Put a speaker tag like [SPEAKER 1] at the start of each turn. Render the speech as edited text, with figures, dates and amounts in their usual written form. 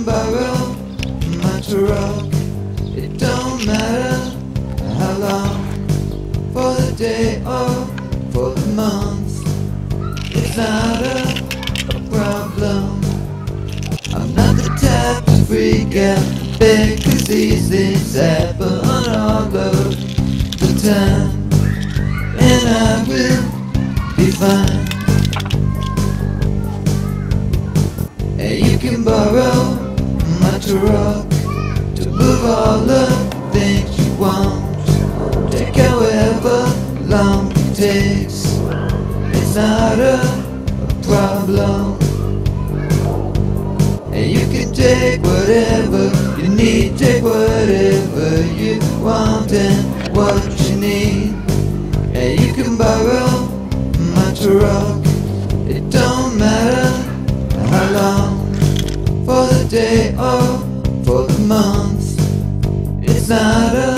[SPEAKER 1] can borrow my truck. It don't matter how long, for the day or for the month. It's not a problem. I'm not the type to freak out and beg, 'cause these things happen all of the time, and I will be fine. And you can borrow my truck to move all the things you want. Take however long it takes. It's not a problem. And you can take whatever you need, take whatever you want and what you need. And you can borrow my truck. It don't matter how long, for the day or for the month. It's not a